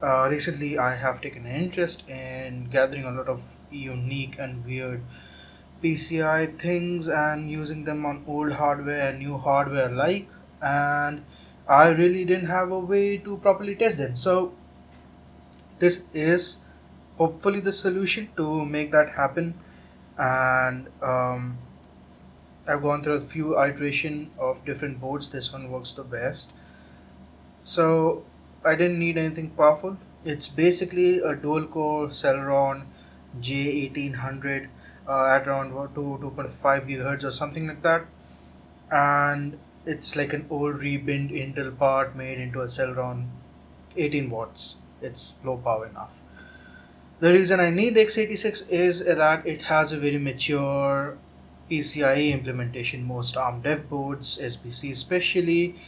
Recently, I have taken an interest in gathering a lot of unique and weird PCI things and using them on old hardware and new hardware alike. And I really didn't have a way to properly test them. So, this is hopefully the solution to make that happen. And I've gone through a few iteration of different boards. This one works the best. So I didn't need anything powerful. It's basically a dual core Celeron J1800 at around 2.5 gigahertz or something like that, and it's like an old rebinned Intel part made into a Celeron 18 watts. It's low power enough. The reason I need x86 is that it has a very mature PCIe implementation. Most ARM dev boards, SBC especially,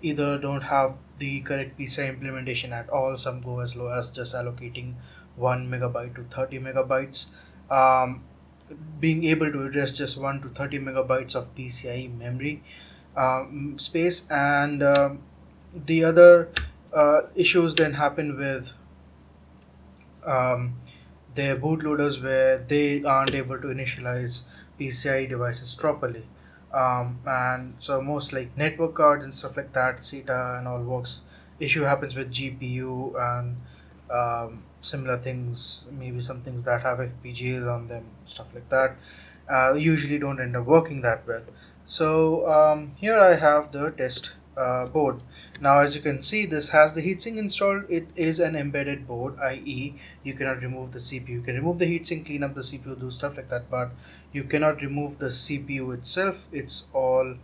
either don't have the correct PCI implementation at all. Some go as low as just allocating 1 megabyte to 30 megabytes. Um, Being able to address just 1 to 30 megabytes of PCIe memory space, and the other issues then happen with um, their bootloaders where they aren't able to initialize PCI devices properly. And so most like network cards and stuff like that, SATA and all works. Issue happens with GPU and similar things, maybe some things that have FPGAs on them, stuff like that. Usually don't end up working that well. So here I have the test board. Now as you can see, this has the heatsink installed. It is an embedded board, i.e. you cannot remove the CPU. You can remove the heatsink, clean up the CPU, do stuff like that, but you cannot remove the CPU itself. It's all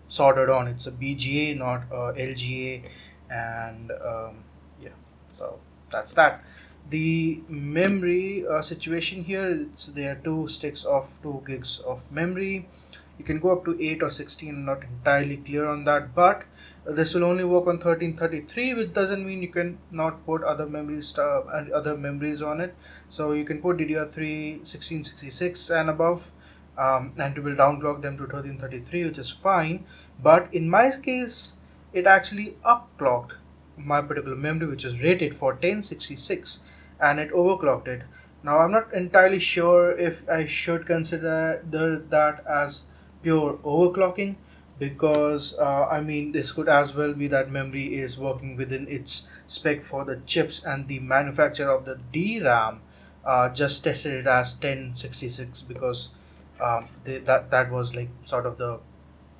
soldered on. It's a BGA, not a LGA, and yeah, so that's that. The memory situation here, there are two sticks of 2 gigs of memory. You can go up to 8 or 16. I'm not entirely clear on that, but this will only work on 1333, which doesn't mean you can not put other memory stuff and other memories on it. So you can put DDR3 1666 and above, and it will downclock them to 1333, which is fine. But in my case, it actually upclocked my particular memory, which is rated for 1066, and it overclocked it. Now I'm not entirely sure if I should consider that as pure overclocking, because I mean, this could as well be that memory is working within its spec for the chips, and the manufacturer of the DRAM just tested it as 1066 because that was like sort of the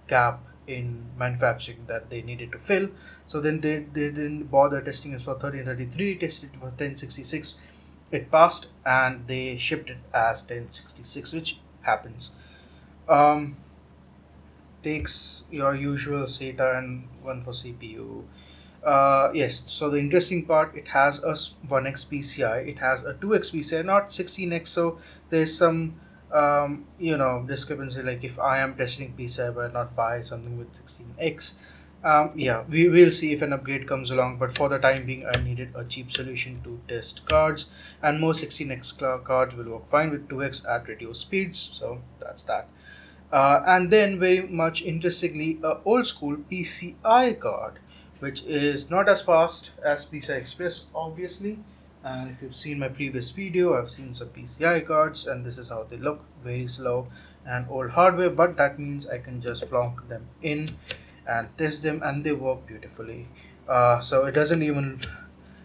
gap in manufacturing that they needed to fill. So then they didn't bother testing it for 1333, tested it for 1066. It passed and they shipped it as 1066, which happens. Um, Takes your usual SATA and one for CPU. Yes, so the interesting part, it has a 1x PCI, it has a 2x PCI, not 16x. So there's some discrepancy. Like if I am testing PCI, why not buy something with 16x? Yeah, we will see if an upgrade comes along, but for the time being, I needed a cheap solution to test cards, and most 16x cards will work fine with 2x at reduced speeds. So that's that. And then, very much interestingly, a old school PCI card, which is not as fast as PCI Express, obviously. And if you've seen my previous video, I've seen some PCI cards, and this is how they look: very slow and old hardware. But that means I can just plonk them in and test them, and they work beautifully. So it doesn't even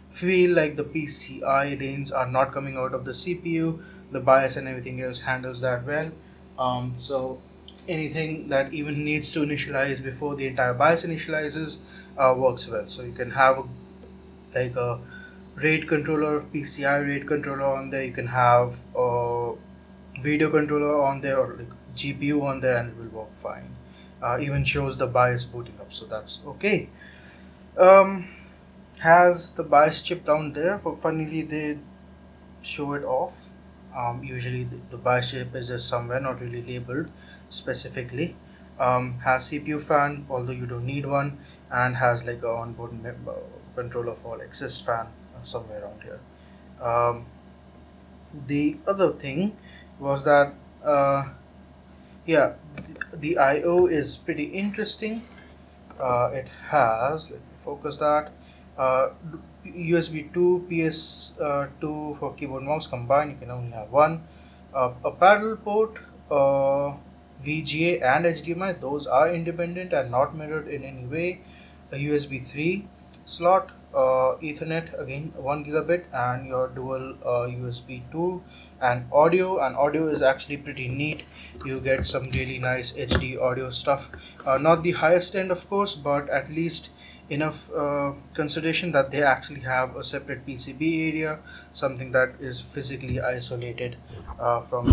feel like the PCI lanes are not coming out of the CPU. The BIOS and everything else handles that well. So anything that even needs to initialize before the entire BIOS initializes works well. So you can have like a RAID controller, PCI RAID controller on there. You can have a video controller on there, or like GPU on there, and it will work fine. Even shows the BIOS booting up, so that's okay. Um, has the BIOS chip down there. For funnily, they show it off. Usually, the BIOS chip is just somewhere, not really labeled specifically. Has CPU fan, although you don't need one, and has like a onboard controller for like sys fan somewhere around here. Um, the other thing was that yeah, the I/O is pretty interesting. It has, let me focus that. USB 2, PS2 for keyboard mouse combined, you can only have one. A parallel port, VGA and HDMI, those are independent and not mirrored in any way. A USB 3 slot, Ethernet, again 1 gigabit, and your dual USB 2, and audio is actually pretty neat. You get some really nice HD audio stuff, not the highest end of course, but at least enough consideration that they actually have a separate PCB area, something that is physically isolated from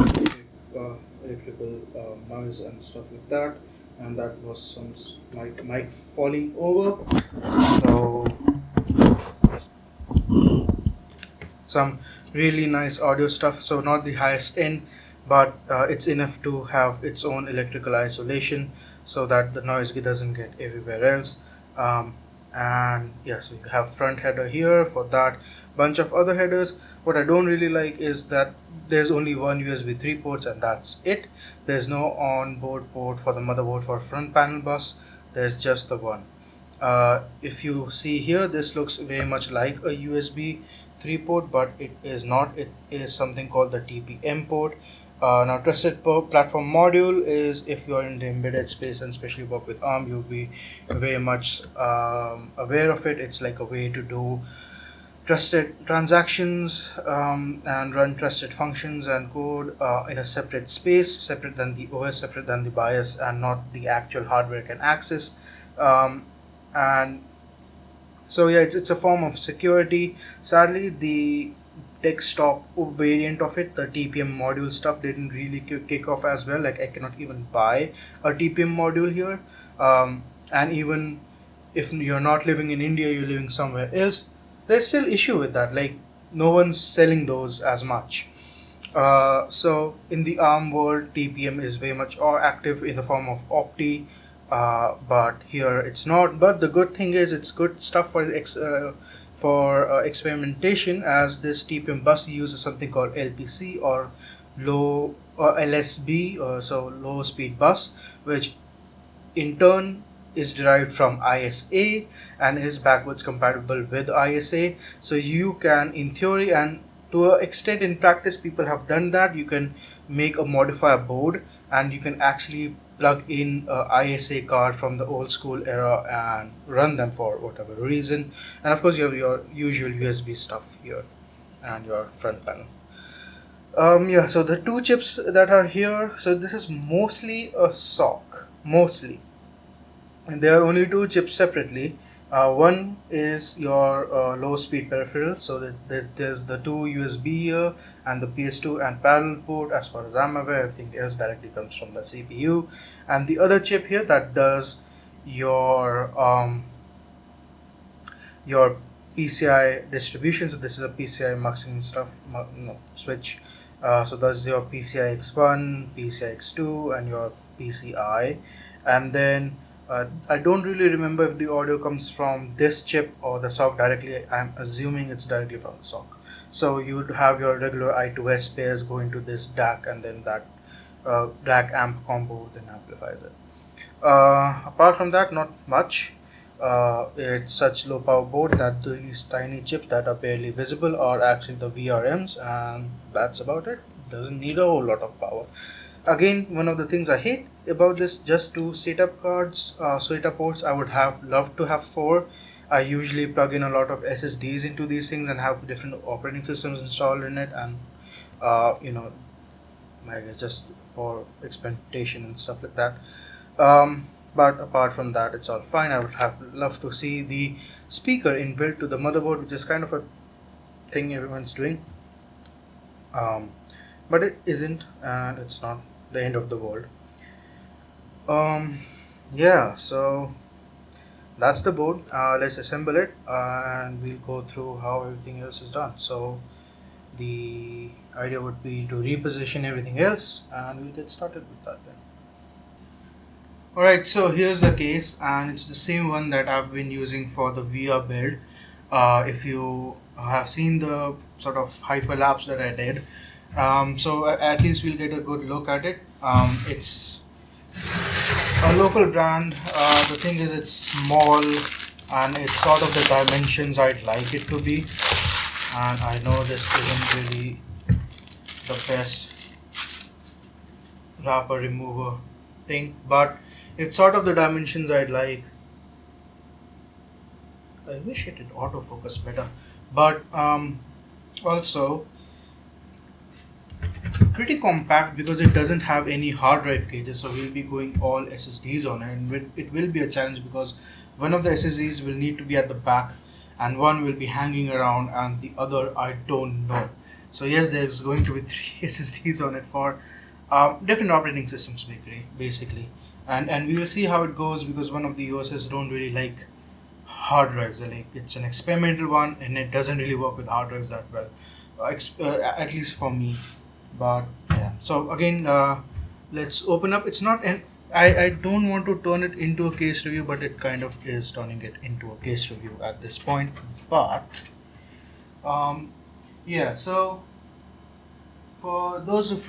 electrical noise and stuff like that. And that was some mic falling over, so some really nice audio stuff. So not the highest end, but it's enough to have its own electrical isolation so that the noise doesn't get everywhere else. And yeah, so you have front header here for that, bunch of other headers. What I don't really like is that there's only one USB 3 ports and that's it. There's no onboard port for the motherboard for front panel bus, there's just the one. If you see here, this looks very much like a USB 3 port, but it is not. It is something called the TPM port. Now, trusted platform module is, if you are in the embedded space and especially work with ARM, you'll be very much aware of it. It's like a way to do trusted transactions and run trusted functions and code in a separate space, separate than the OS, separate than the BIOS, and not the actual hardware can access. And so yeah, it's a form of security. Sadly, the desktop variant of it, the TPM module stuff, didn't really kick off as well. Like, I cannot even buy a TPM module here, and even if you're not living in India, you're living somewhere else, there's still issue with that. Like, no one's selling those as much. So in the ARM world, TPM is very much active in the form of Opti, but here it's not. But the good thing is, it's good stuff for experimentation, as this TPM bus uses something called LPC, or low LSB, or so low speed bus, which in turn is derived from ISA and is backwards compatible with ISA. So you can, in theory and to an extent in practice, people have done that. You can make a modifier board and you can actually plug in a ISA card from the old school era and run them for whatever reason. And of course, you have your usual USB stuff here and your front panel. Yeah, so the two chips that are here, so this is mostly a SoC, mostly. And there are only two chips separately. One is your low speed peripheral, so that there's the two USB here and the PS2 and parallel port. As far as I'm aware, everything else directly comes from the CPU. And the other chip here that does your PCI distribution. So this is a PCI muxing stuff, switch. So that's your PCI X1, PCI X2, and your PCI. And then I don't really remember if the audio comes from this chip or the SoC directly. I'm assuming it's directly from the SoC. So you would have your regular I2S pairs going to this DAC, and then that DAC amp combo then amplifies it. Apart from that, not much. It's such low power board that these tiny chips that are barely visible are actually the VRMs, and that's about it. Doesn't need a whole lot of power. Again, one of the things I hate about this, just two SATA cards, SATA ports. I would have loved to have 4. I usually plug in a lot of SSDs into these things and have different operating systems installed in it, and I guess just for experimentation and stuff like that. But apart from that, it's all fine. I would have loved to see the speaker inbuilt to the motherboard, which is kind of a thing everyone's doing. But it isn't, and it's not the end of the world. Yeah, so that's the board. Let's assemble it and we'll go through how everything else is done. So the idea would be to reposition everything else, and we'll get started with that then. Alright, so here's the case, and it's the same one that I've been using for the VR build. If you have seen the sort of hyperlapse that I did, so at least we'll get a good look at it. It's a local brand. The thing is, it's small and it's sort of the dimensions I'd like it to be. And I know this isn't really the best wrapper remover thing, but it's sort of the dimensions I'd like. I wish it did autofocus better, but also pretty compact because it doesn't have any hard drive cages. So we'll be going all SSDs on it, and it will be a challenge because one of the SSDs will need to be at the back, and one will be hanging around, and the other I don't know. So yes, there's going to be three SSDs on it for different operating systems, basically, and we will see how it goes because one of the OSs don't really like hard drives. They're like, it's an experimental one, and it doesn't really work with hard drives that well, at least for me. But yeah, so again, let's open up. It's not an I don't want to turn it into a case review, but it kind of is turning it into a case review at this point. But um, yeah, so for those of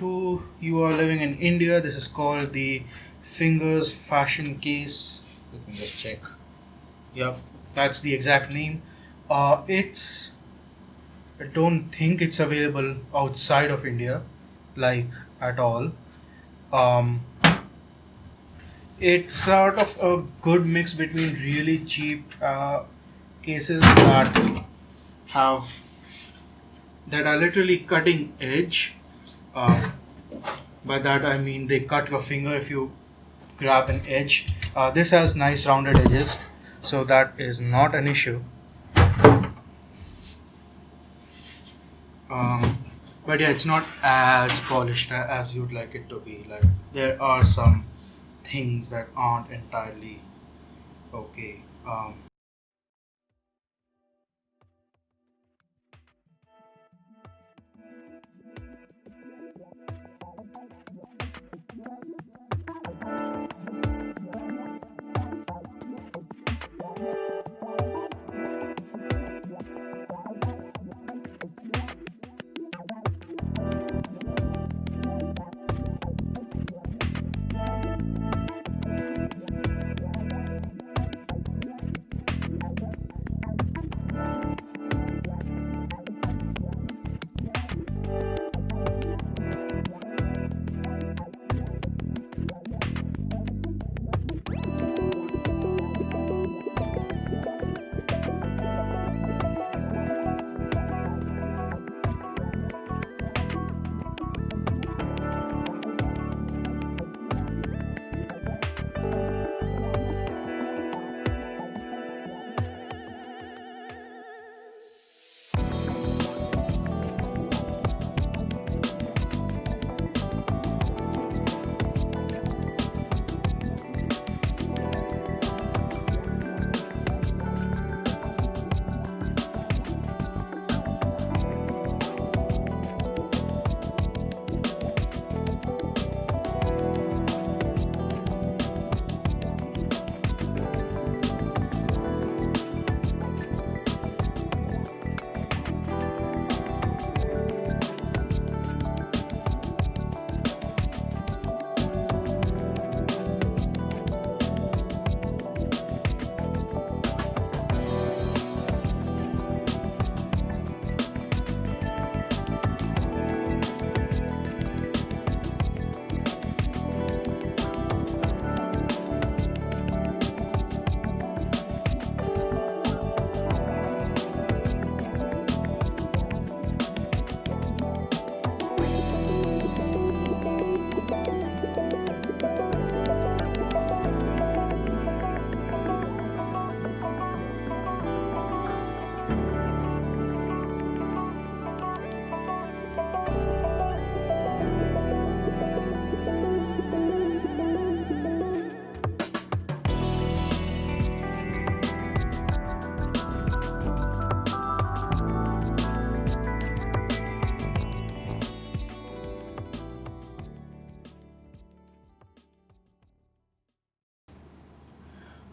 you are living in India, this is called the Fingers Fashion Case. Let me just check. Yep, that's the exact name. It's I don't think it's available outside of India, like at all. Um, it's sort of a good mix between really cheap cases have that are literally cutting edge. Uh, by that I mean they cut your finger if you grab an edge. This has nice rounded edges, so that is not an issue. Um, but yeah, it's not as polished as you'd like it to be. Like there are some things that aren't entirely okay.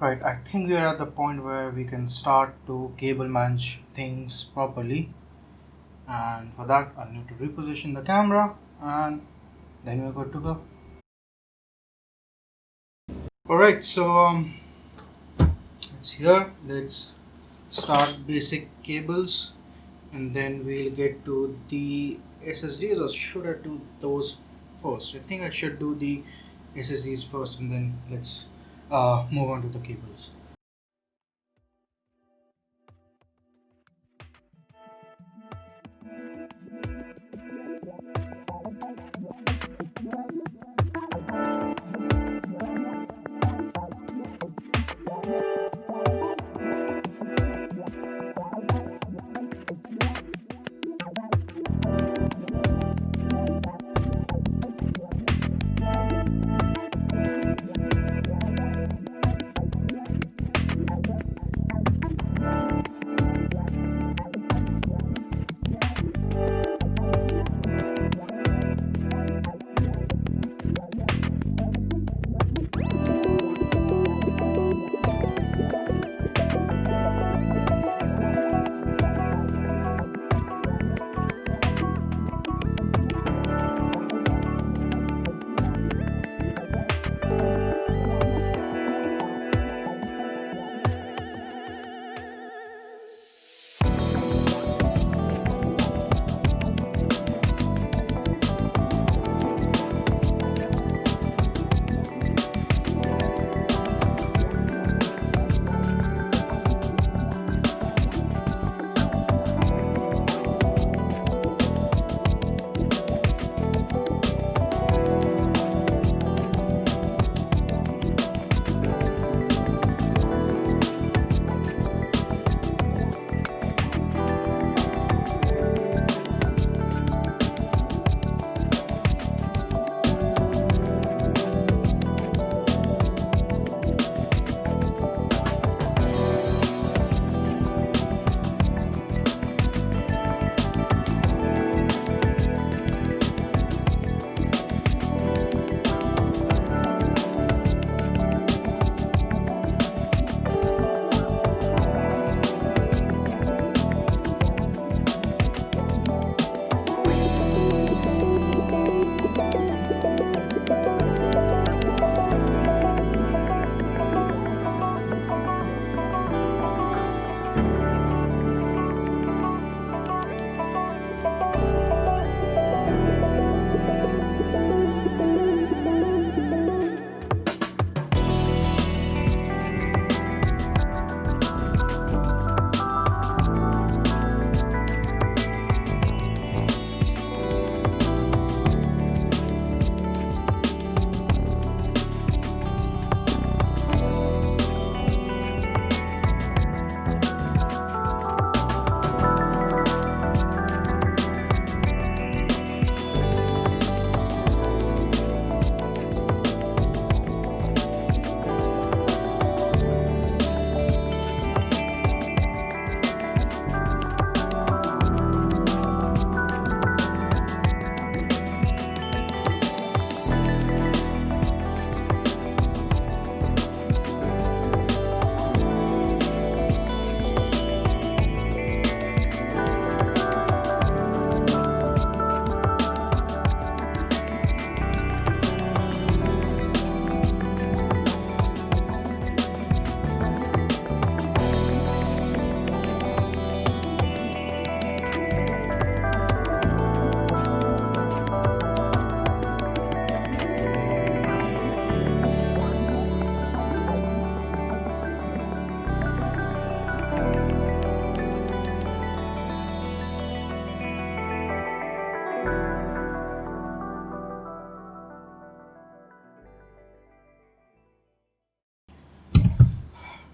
Right, I think we are at the point where we can start to cable manage things properly. And for that, I need to reposition the camera, and then we're good to go. Alright, so it's here. Let's start basic cables, and then we'll get to the SSDs. Or should I do those first? I think I should do the SSDs first, and then let's move on to the cables.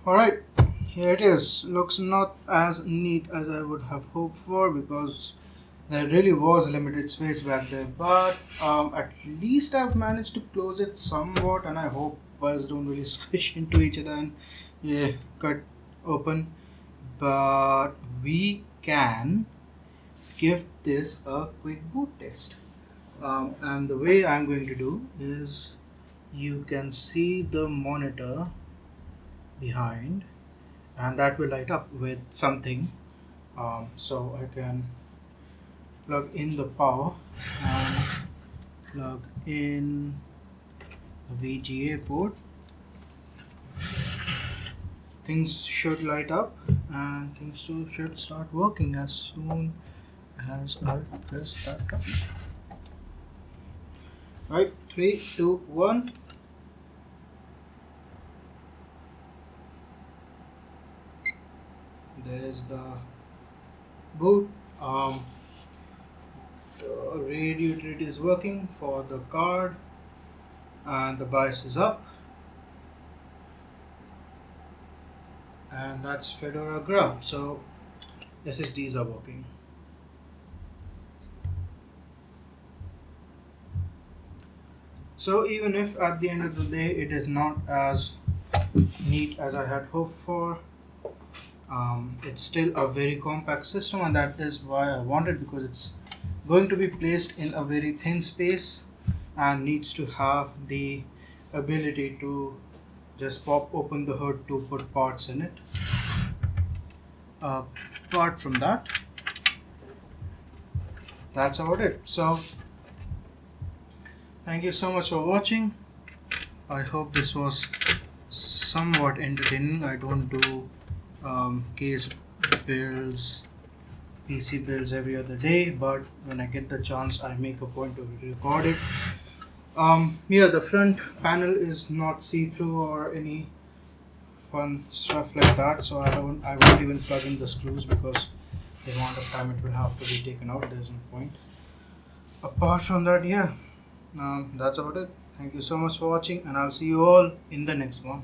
Alright, here it is. Looks not as neat as I would have hoped for because there really was limited space back there. But at least I've managed to close it somewhat, and I hope wires don't really squish into each other and yeah, cut open. But we can give this a quick boot test. And the way I'm going to do is you can see the monitor behind, and that will light up with something. So I can plug in the power and plug in the VGA port. I things should light up and things too should start working as soon as I press that button. Right, 3, 2, 1. There's the boot. The radio utility is working for the card, and the BIOS is up, and that's Fedora Grub. So SSDs are working. So even if at the end of the day it is not as neat as I had hoped for, it's still a very compact system, and that is why I want it, because it's going to be placed in a very thin space and needs to have the ability to just pop open the hood to put parts in it. Apart from that, that's about it. So thank you so much for watching. I hope this was somewhat entertaining. I don't do case builds, PC builds every other day, but when I get the chance I make a point to record it. Yeah, the front panel is not see-through or any fun stuff like that, so I won't even plug in the screws, because the amount of time it will have to be taken out, there's no point. Apart from that, yeah, that's about it. Thank you so much for watching, and I'll see you all in the next one.